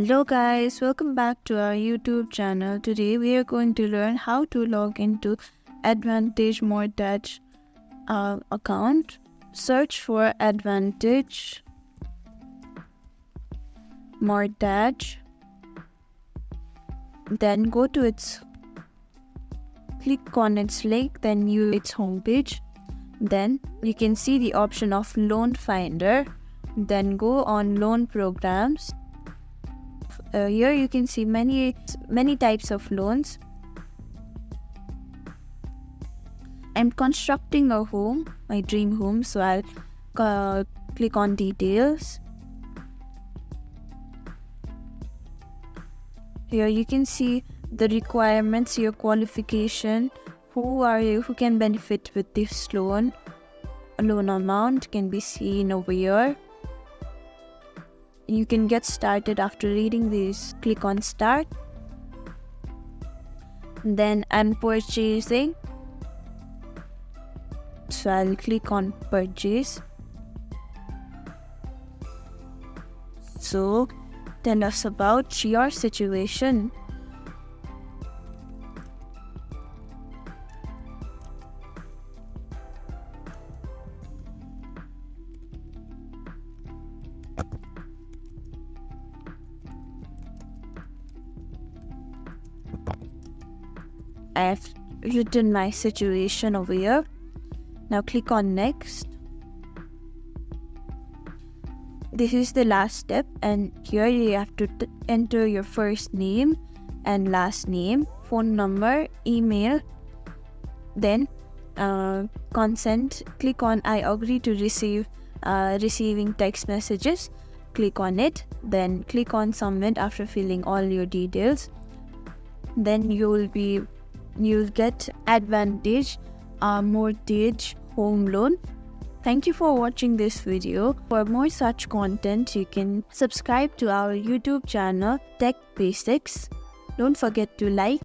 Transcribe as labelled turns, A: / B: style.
A: Hello guys, welcome back to our YouTube channel. Today we are going to learn how to log into Advantage Mortgage account. Search for Advantage Mortgage, then go to click on its link, then its homepage. Then you can see the option of loan finder, then go on loan programs. Here you can see many types of loans. I'm constructing a home, my dream home, so I'll click on details. Here you can see the requirements, your qualification, who are you, who can benefit with this loan. A loan amount can be seen over here. You can get started after reading this. Click on start. Then I'm purchasing, so I'll click on purchase. So tell us about your situation. I've written my situation over here. Now click on next. This is the last step, and here you have to enter your first name and last name, phone number, email, then consent. Click on I agree to receiving text messages. Click on it, then click on submit after filling all your details. Then you'll get Advantage Mortgage Home Loan. Thank you for watching this video. For more such content, you can subscribe to our YouTube channel Tech Basics. Don't forget to like,